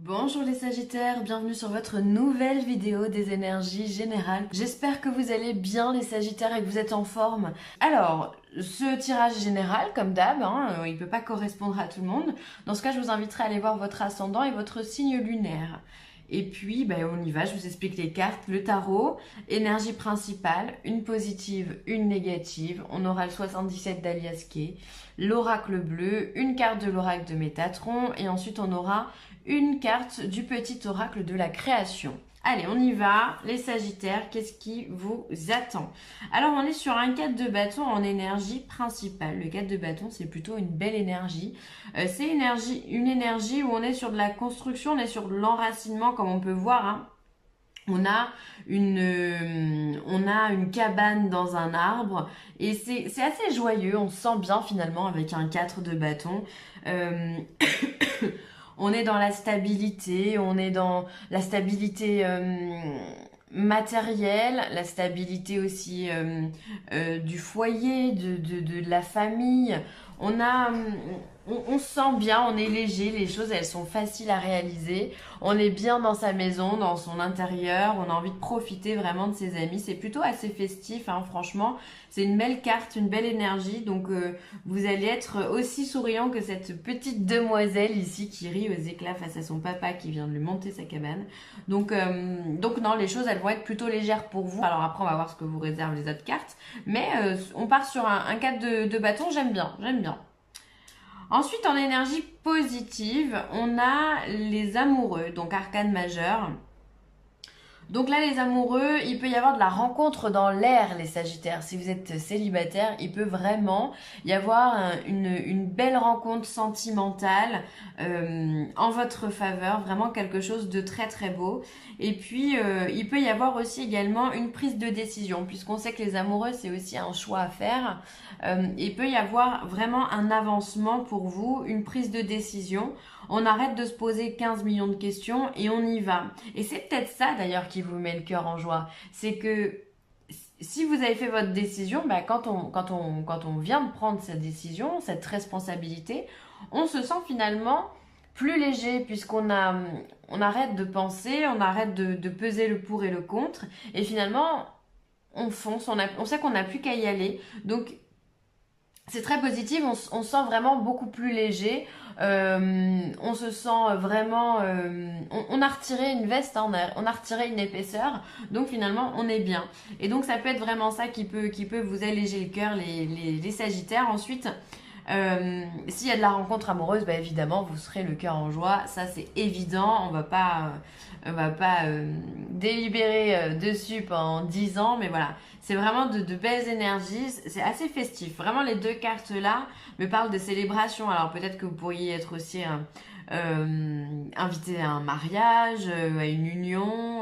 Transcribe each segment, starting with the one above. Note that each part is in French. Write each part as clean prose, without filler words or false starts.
Bonjour les Sagittaires, bienvenue sur votre nouvelle vidéo des énergies générales. J'espère que vous allez bien les Sagittaires et que vous êtes en forme. Alors, ce tirage général, comme d'hab, il ne peut pas correspondre à tout le monde. Dans ce cas, je vous inviterai à aller voir votre ascendant et votre signe lunaire. Et puis, on y va, je vous explique les cartes. Le tarot, énergie principale, une positive, une négative. On aura le 77 d'Alias Kay, l'oracle bleu, une carte de l'oracle de Métatron, et ensuite on aura une carte du petit oracle de la création. Allez, on y va, les Sagittaires, qu'est-ce qui vous attend? Alors, on est sur un 4 de bâton en énergie principale. Le 4 de bâton, c'est plutôt une belle énergie. C'est une énergie où on est sur de la construction, on est sur de l'enracinement, comme on peut voir. On a une cabane dans un arbre et c'est assez joyeux, on se sent bien finalement avec un 4 de bâton. On est dans la stabilité, on est dans la stabilité matérielle, la stabilité aussi du foyer, de la famille. On se sent bien, on est léger, les choses elles sont faciles à réaliser. On est bien dans sa maison, dans son intérieur, on a envie de profiter vraiment de ses amis. C'est plutôt assez festif, franchement. C'est une belle carte, une belle énergie. Donc vous allez être aussi souriant que cette petite demoiselle ici qui rit aux éclats face à son papa qui vient de lui monter sa cabane. Donc non, les choses elles vont être plutôt légères pour vous. Alors après on va voir ce que vous réservent les autres cartes. Mais on part sur un 4 de bâton, j'aime bien. Ensuite, en énergie positive, on a les amoureux, donc arcane majeur. Donc là, les amoureux, il peut y avoir de la rencontre dans l'air, les Sagittaires. Si vous êtes célibataire, il peut vraiment y avoir une belle rencontre sentimentale en votre faveur, vraiment quelque chose de très très beau. Et puis, il peut y avoir aussi également une prise de décision, puisqu'on sait que les amoureux, c'est aussi un choix à faire. Il peut y avoir vraiment un avancement pour vous, une prise de décision. On arrête de se poser 15 millions de questions et on y va. Et c'est peut-être ça d'ailleurs qui vous met le cœur en joie. C'est que si vous avez fait votre décision, quand on vient de prendre cette décision, cette responsabilité, on se sent finalement plus léger puisqu'on arrête de penser, on arrête de peser le pour et le contre. Et finalement, on fonce, on sait qu'on n'a plus qu'à y aller. Donc, c'est très positif, on se sent vraiment beaucoup plus léger. On se sent vraiment... on a retiré une veste, on a retiré une épaisseur, donc finalement on est bien. Et donc ça peut être vraiment ça qui peut vous alléger le cœur, les Sagittaires. Ensuite, s'il y a de la rencontre amoureuse, évidemment vous serez le cœur en joie, ça c'est évident. On va pas délibérer dessus pendant 10 ans, mais voilà, c'est vraiment de belles énergies, c'est assez festif. Vraiment, les deux cartes là me parlent de célébration. Alors peut-être que vous pourriez être aussi invité à un mariage, à une union,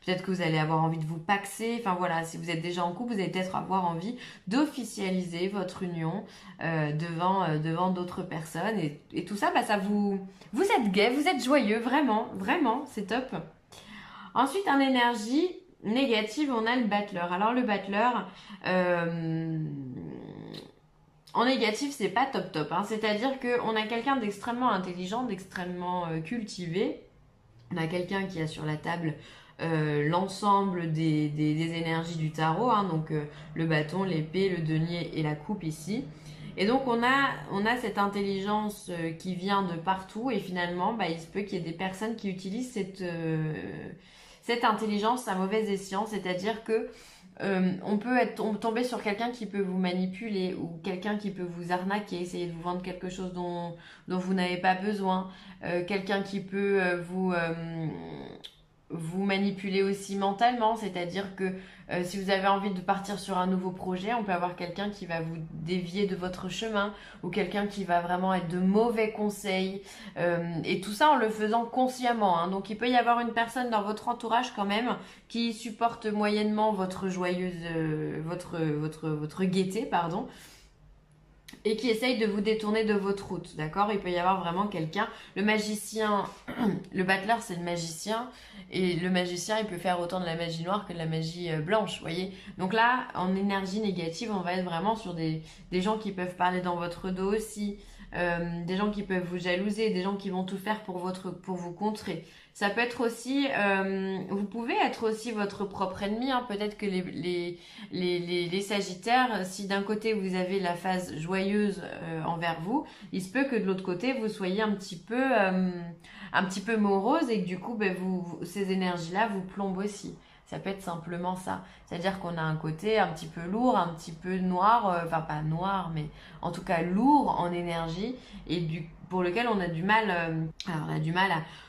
peut-être que vous allez avoir envie de vous paxer. Enfin voilà, si vous êtes déjà en couple, vous allez peut-être avoir envie d'officialiser votre union devant d'autres personnes. Et tout ça, ça vous êtes gai, vous êtes joyeux, vraiment, c'est top. Ensuite, en énergie négative, on a le battleur. Alors le battleur, en négatif, c'est pas top. C'est-à-dire qu'on a quelqu'un d'extrêmement intelligent, d'extrêmement cultivé. On a quelqu'un qui a sur la table l'ensemble des énergies du tarot, donc le bâton, l'épée, le denier et la coupe ici. Et donc on a cette intelligence qui vient de partout et finalement il se peut qu'il y ait des personnes qui utilisent cette intelligence à mauvais escient, c'est-à-dire que on peut tomber sur quelqu'un qui peut vous manipuler ou quelqu'un qui peut vous arnaquer, essayer de vous vendre quelque chose dont vous n'avez pas besoin, quelqu'un qui peut vous manipuler aussi mentalement, c'est-à-dire que si vous avez envie de partir sur un nouveau projet, on peut avoir quelqu'un qui va vous dévier de votre chemin ou quelqu'un qui va vraiment être de mauvais conseils et tout ça en le faisant consciemment. Donc il peut y avoir une personne dans votre entourage quand même qui supporte moyennement votre joyeuse, votre gaieté, pardon, et qui essaye de vous détourner de votre route, d'accord? Il peut y avoir vraiment quelqu'un, le magicien, le battleur c'est le magicien, et le magicien il peut faire autant de la magie noire que de la magie blanche, vous voyez? Donc là, en énergie négative, on va être vraiment sur des gens qui peuvent parler dans votre dos aussi, des gens qui peuvent vous jalouser, des gens qui vont tout faire pour vous contrer. Ça peut être aussi, vous pouvez être aussi votre propre ennemi, hein. Peut-être que les Sagittaires, si d'un côté vous avez la phase joyeuse envers vous, il se peut que de l'autre côté vous soyez un petit peu morose et que du coup, ben, ces énergies-là vous plombent aussi. Ça peut être simplement ça. C'est-à-dire qu'on a un côté un petit peu lourd, un petit peu noir, enfin pas noir, mais en tout cas lourd en énergie et pour lequel on a du mal, alors on a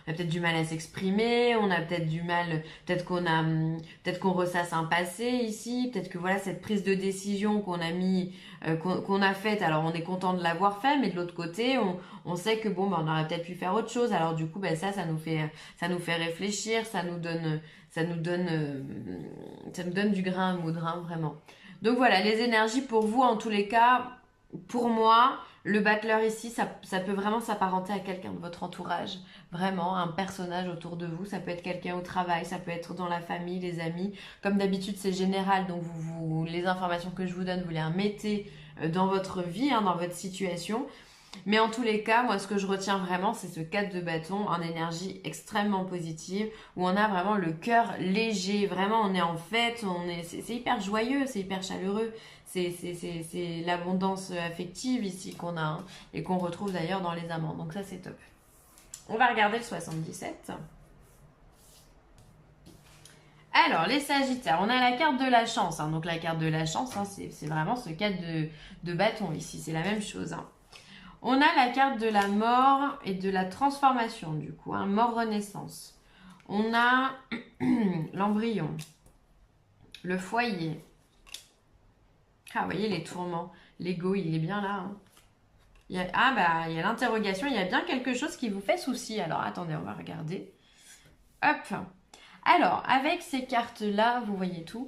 peut-être du mal à s'exprimer, on a peut-être du mal, peut-être qu'on ressasse un passé ici, peut-être que voilà cette prise de décision qu'on a mis, qu'on a faite, alors on est content de l'avoir fait, mais de l'autre côté, on sait que bon, ben, on aurait peut-être pu faire autre chose. Alors du coup, ben, ça nous fait réfléchir, ça nous donne du grain à moudre, hein, vraiment. Donc voilà, les énergies pour vous, en tous les cas, pour moi, le battleur ici, ça peut vraiment s'apparenter à quelqu'un de votre entourage. Vraiment, un personnage autour de vous. Ça peut être quelqu'un au travail, ça peut être dans la famille, les amis. Comme d'habitude, c'est général, donc les informations que je vous donne, vous les remettez dans votre vie, hein, dans votre situation. Mais en tous les cas, moi, ce que je retiens vraiment, c'est ce 4 de bâton en énergie extrêmement positive, où on a vraiment le cœur léger. Vraiment, on est en fête, c'est hyper joyeux, c'est hyper chaleureux. C'est l'abondance affective ici qu'on a, hein, et qu'on retrouve d'ailleurs dans les amants. Donc ça, c'est top. On va regarder le 77. Alors, les Sagittaires, on a la carte de la chance, hein. Donc la carte de la chance, hein, c'est vraiment ce 4 de bâton ici. C'est la même chose, hein. On a la carte de la mort et de la transformation, du coup, hein, mort-renaissance. On a l'embryon, le foyer. Ah, vous voyez les tourments. L'ego, il est bien là, hein. Il y a l'interrogation. Il y a bien quelque chose qui vous fait souci. Alors, attendez, on va regarder. Hop. Alors, avec ces cartes-là, vous voyez tout.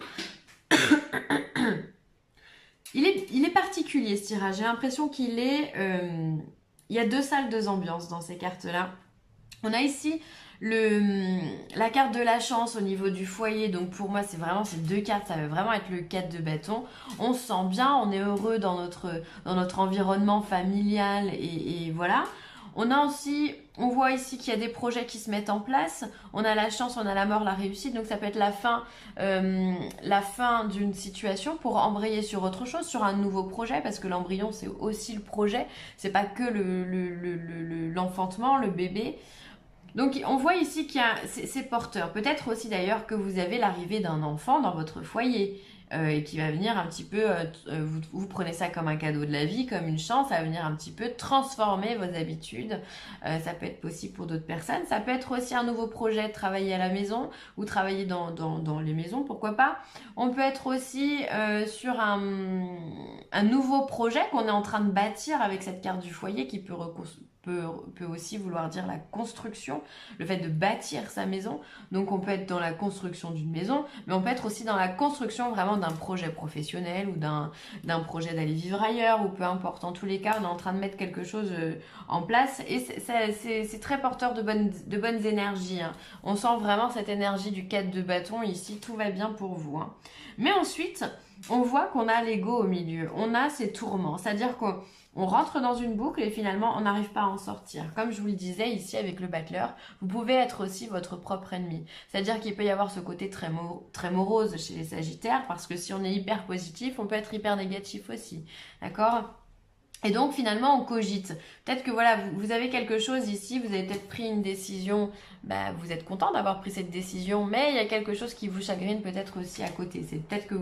Il est particulier ce tirage. J'ai l'impression qu'il est... il y a deux salles, deux ambiances dans ces cartes-là. On a ici la carte de la chance au niveau du foyer. Donc pour moi, c'est vraiment ces deux cartes. Ça va vraiment être le 4 de bâton. On se sent bien, on est heureux dans notre environnement familial et voilà. On voit ici qu'il y a des projets qui se mettent en place. On a la chance, on a la mort, la réussite. Donc ça peut être la fin d'une situation pour embrayer sur autre chose, sur un nouveau projet, parce que l'embryon c'est aussi le projet. C'est pas que l'enfantement, le bébé. Donc on voit ici qu'il y a c'est porteur. Peut-être aussi d'ailleurs que vous avez l'arrivée d'un enfant dans votre foyer. Et qui va venir un petit peu, vous prenez ça comme un cadeau de la vie, comme une chance, ça va venir un petit peu transformer vos habitudes. Ça peut être possible pour d'autres personnes. Ça peut être aussi un nouveau projet de travailler à la maison ou travailler dans les maisons, pourquoi pas. On peut être aussi sur un nouveau projet qu'on est en train de bâtir avec cette carte du foyer qui peut aussi vouloir dire la construction, le fait de bâtir sa maison. Donc on peut être dans la construction d'une maison, mais on peut être aussi dans la construction vraiment d'un projet professionnel ou d'un projet d'aller vivre ailleurs, ou peu importe. En tous les cas, on est en train de mettre quelque chose en place et c'est très porteur de bonnes énergies, hein. On sent vraiment cette énergie du 4 de bâton ici, tout va bien pour vous, hein. Mais ensuite, on voit qu'on a l'ego au milieu, on a ces tourments, c'est-à-dire qu'on rentre dans une boucle et finalement on n'arrive pas à en sortir. Comme je vous le disais ici avec le battleur, vous pouvez être aussi votre propre ennemi. C'est-à-dire qu'il peut y avoir ce côté très morose chez les Sagittaires, parce que si on est hyper positif, on peut être hyper négatif aussi. D'accord ? Et donc finalement on cogite. Peut-être que voilà, vous avez quelque chose ici, vous avez peut-être pris une décision, vous êtes content d'avoir pris cette décision, mais il y a quelque chose qui vous chagrine peut-être aussi à côté. C'est peut-être que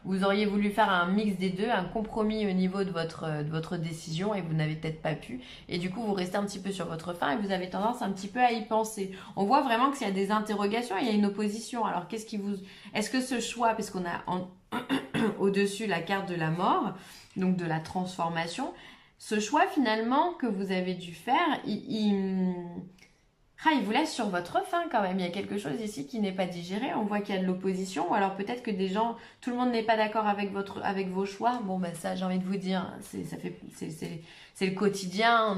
vous auriez voulu faire un mix des deux, un compromis au niveau de votre décision et vous n'avez peut-être pas pu. Et du coup vous restez un petit peu sur votre faim et vous avez tendance un petit peu à y penser. On voit vraiment qu'il y a des interrogations, il y a une opposition. Alors est-ce que ce choix, parce qu'on a au-dessus la carte de la mort, donc de la transformation, ce choix finalement que vous avez dû faire, il vous laisse sur votre faim quand même. Il y a quelque chose ici qui n'est pas digéré. On voit qu'il y a de l'opposition, ou alors peut-être que tout le monde n'est pas d'accord avec vos choix. Bon, ça, j'ai envie de vous dire, c'est le quotidien. On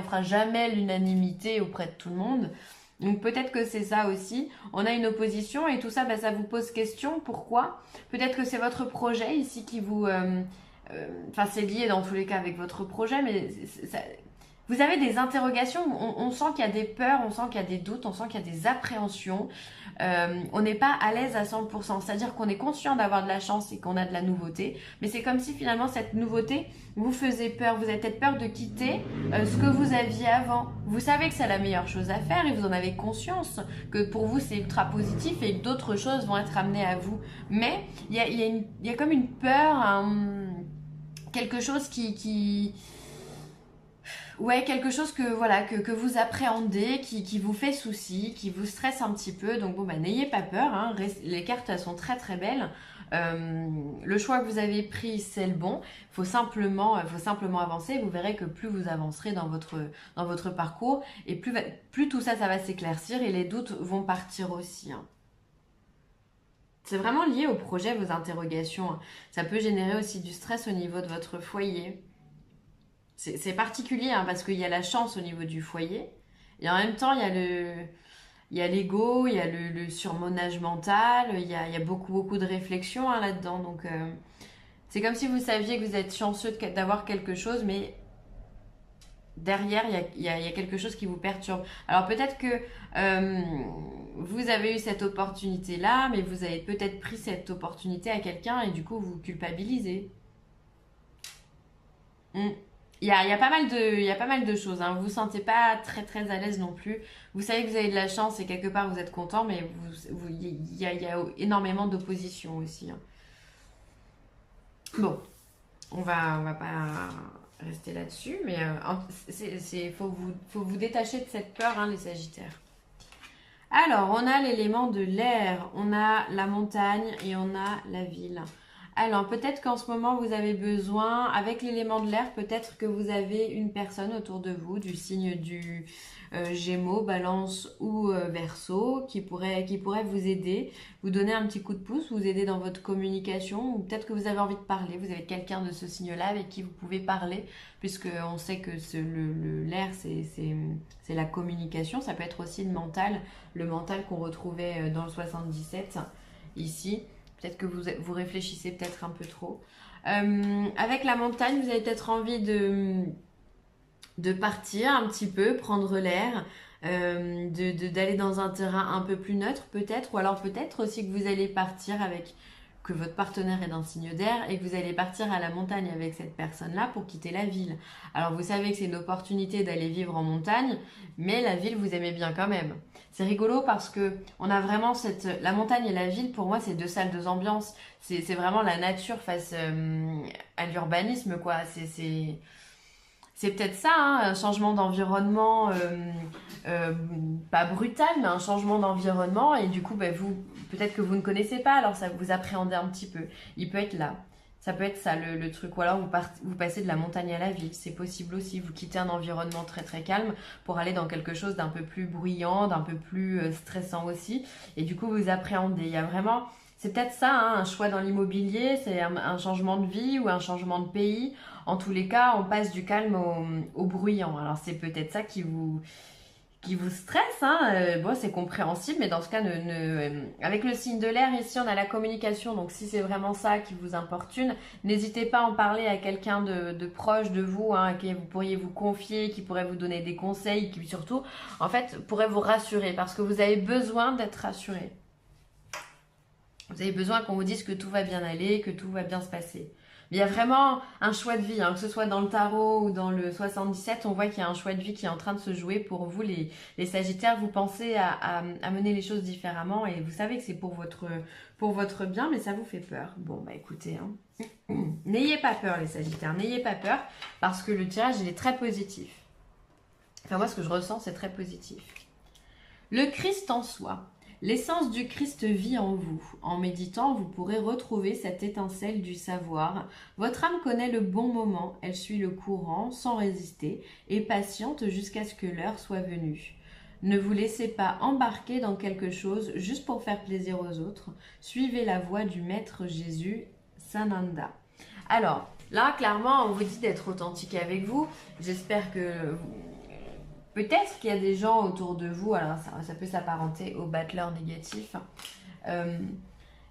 fera jamais l'unanimité auprès de tout le monde. Donc peut-être que c'est ça aussi. On a une opposition et tout ça, ça vous pose question. Pourquoi ? Peut-être que c'est votre projet ici qui vous Enfin, c'est lié dans tous les cas avec votre projet, mais vous avez des interrogations, on sent qu'il y a des peurs, on sent qu'il y a des doutes, on sent qu'il y a des appréhensions. On n'est pas à l'aise à 100%, c'est-à-dire qu'on est conscient d'avoir de la chance et qu'on a de la nouveauté, mais c'est comme si finalement cette nouveauté vous faisait peur. Vous avez peut-être peur de quitter ce que vous aviez avant. Vous savez que c'est la meilleure chose à faire et vous en avez conscience, que pour vous c'est ultra positif et que d'autres choses vont être amenées à vous. Mais il y a comme une peur, quelque chose ouais, quelque chose que voilà que vous appréhendez, qui vous fait souci, qui vous stresse un petit peu. Donc bon, bah, n'ayez pas peur, hein. Les cartes, elles sont très très belles. Le choix que vous avez pris, c'est le bon. Faut simplement avancer. Vous verrez que plus vous avancerez dans votre parcours, et plus tout ça, ça va s'éclaircir et les doutes vont partir aussi, hein. C'est vraiment lié au projet, vos interrogations, hein. Ça peut générer aussi du stress au niveau de votre foyer. C'est particulier, hein, parce qu'il y a la chance au niveau du foyer. Et en même temps, il y a l'ego, il y a le surmenage mental, il y a beaucoup, beaucoup de réflexion, hein, là-dedans. Donc, c'est comme si vous saviez que vous êtes chanceux d'avoir quelque chose, mais derrière, il y a quelque chose qui vous perturbe. Alors, peut-être que vous avez eu cette opportunité-là, mais vous avez peut-être pris cette opportunité à quelqu'un et du coup, vous culpabilisez. Mm. Il y a pas mal de choses, hein. Vous vous sentez pas très très à l'aise non plus. Vous savez que vous avez de la chance et quelque part vous êtes content, mais il y a énormément d'opposition aussi, hein. Bon, on va pas rester là-dessus, mais faut vous détacher de cette peur, hein, les Sagittaires. Alors, on a l'élément de l'air, on a la montagne et on a la ville. Alors, peut-être qu'en ce moment, vous avez besoin, avec l'élément de l'air, peut-être que vous avez une personne autour de vous, du signe du Gémeaux, Balance ou Verseau, qui pourrait vous aider, vous donner un petit coup de pouce, vous aider dans votre communication, ou peut-être que vous avez envie de parler, vous avez quelqu'un de ce signe-là avec qui vous pouvez parler, puisque on sait que l'air, c'est la communication, ça peut être aussi le mental qu'on retrouvait dans le 77, ici. Peut-être que vous réfléchissez peut-être un peu trop. Avec la montagne, vous avez peut-être envie de partir un petit peu, prendre l'air, d'aller dans un terrain un peu plus neutre peut-être. Ou alors peut-être aussi que vous allez partir que votre partenaire est d'un signe d'air et que vous allez partir à la montagne avec cette personne-là pour quitter la ville. Alors vous savez que c'est une opportunité d'aller vivre en montagne, mais la ville vous aimez bien quand même. C'est rigolo parce que on a vraiment la montagne et la ville, pour moi c'est deux salles, deux ambiances. C'est vraiment la nature face à l'urbanisme, quoi. C'est peut-être ça, hein, un changement d'environnement, pas brutal, mais un changement d'environnement. Et du coup, bah, peut-être que vous ne connaissez pas, alors ça vous appréhendez un petit peu. Il peut être là. Ça peut être ça le truc. Ou alors vous passez de la montagne à la ville. C'est possible aussi. Vous quittez un environnement très très calme pour aller dans quelque chose d'un peu plus bruyant, d'un peu plus stressant aussi. Et du coup, vous appréhendez. Il y a vraiment... C'est peut-être ça, hein, un choix dans l'immobilier, c'est un changement de vie ou un changement de pays. En tous les cas, on passe du calme au bruyant. Alors c'est peut-être ça qui vous stresse, hein. Bon, c'est compréhensible, mais dans ce cas, avec le signe de l'air, ici, on a la communication. Donc si c'est vraiment ça qui vous importune, n'hésitez pas à en parler à quelqu'un de proche de vous, hein, à qui vous pourriez vous confier, qui pourrait vous donner des conseils, qui surtout, en fait, pourrait vous rassurer, parce que vous avez besoin d'être rassuré. Vous avez besoin qu'on vous dise que tout va bien aller, que tout va bien se passer. Mais il y a vraiment un choix de vie, hein, que ce soit dans le tarot ou dans le 77, on voit qu'il y a un choix de vie qui est en train de se jouer pour vous, les Sagittaires. Vous pensez à mener les choses différemment et vous savez que c'est pour votre bien, mais ça vous fait peur. Bon, bah écoutez, hein. N'ayez pas peur les Sagittaires, n'ayez pas peur parce que le tirage, il est très positif. Enfin, moi, ce que je ressens, c'est très positif. Le Christ en soi. L'essence du Christ vit en vous. En méditant, vous pourrez retrouver cette étincelle du savoir. Votre âme connaît le bon moment, elle suit le courant sans résister et patiente jusqu'à ce que l'heure soit venue. Ne vous laissez pas embarquer dans quelque chose juste pour faire plaisir aux autres. Suivez la voie du Maître Jésus, Sananda. Alors, là, clairement, on vous dit d'être authentique avec vous. J'espère que... Peut-être qu'il y a des gens autour de vous, alors ça peut s'apparenter au battleur négatif.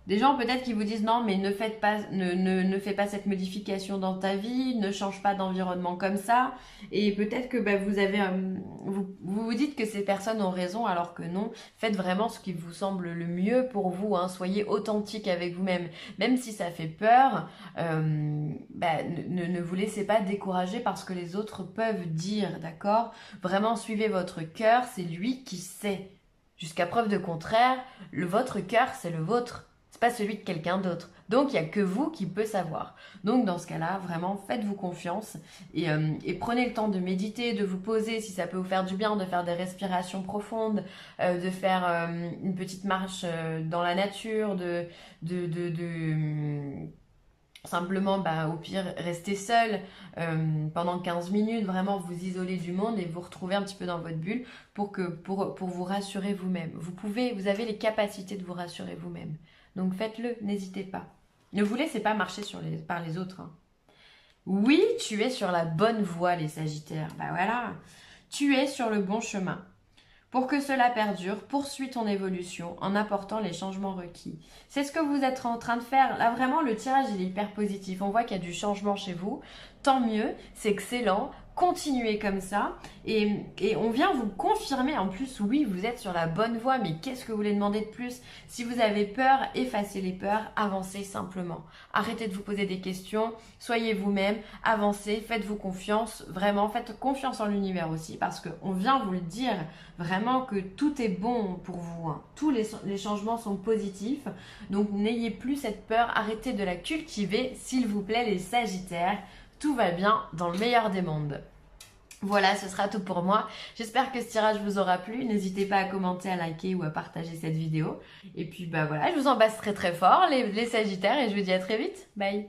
Des gens peut-être qui vous disent non mais ne fais pas cette modification dans ta vie, ne change pas d'environnement comme ça. Et peut-être que bah, vous dites que ces personnes ont raison alors que non. Faites vraiment ce qui vous semble le mieux pour vous, hein. Soyez authentique avec vous-même. Même si ça fait peur, bah, ne vous laissez pas décourager par ce que les autres peuvent dire, d'accord? Vraiment suivez votre cœur, c'est lui qui sait. Jusqu'à preuve de contraire, votre cœur c'est le vôtre. C'est pas celui de quelqu'un d'autre. Donc il n'y a que vous qui peut savoir. Donc dans ce cas-là, vraiment faites-vous confiance et prenez le temps de méditer, de vous poser si ça peut vous faire du bien, de faire des respirations profondes, de faire une petite marche dans la nature, simplement, bah, au pire, rester seul pendant 15 minutes, vraiment vous isoler du monde et vous retrouver un petit peu dans votre bulle pour vous rassurer vous-même. Vous avez les capacités de vous rassurer vous-même. Donc faites-le, n'hésitez pas. Ne vous laissez pas marcher par les autres, hein. Oui, tu es sur la bonne voie, les Sagittaires. Bah voilà, tu es sur le bon chemin. Pour que cela perdure, poursuis ton évolution en apportant les changements requis. C'est ce que vous êtes en train de faire. Là, vraiment, le tirage, il est hyper positif. On voit qu'il y a du changement chez vous. Tant mieux, c'est excellent. Continuez comme ça. Et on vient vous confirmer, en plus, oui, vous êtes sur la bonne voie, mais qu'est-ce que vous voulez demander de plus? Si vous avez peur, effacez les peurs, avancez simplement. Arrêtez de vous poser des questions, soyez vous-même, avancez, faites-vous confiance. Vraiment, faites confiance en l'univers aussi, parce qu'on vient vous le dire, vraiment que tout est bon pour vous, hein. Tous les changements sont positifs. Donc n'ayez plus cette peur, arrêtez de la cultiver, s'il vous plaît les Sagittaires. Tout va bien dans le meilleur des mondes. Voilà, ce sera tout pour moi. J'espère que ce tirage vous aura plu. N'hésitez pas à commenter, à liker ou à partager cette vidéo. Et puis bah voilà, je vous embrasse très très fort les Sagittaires et je vous dis à très vite. Bye.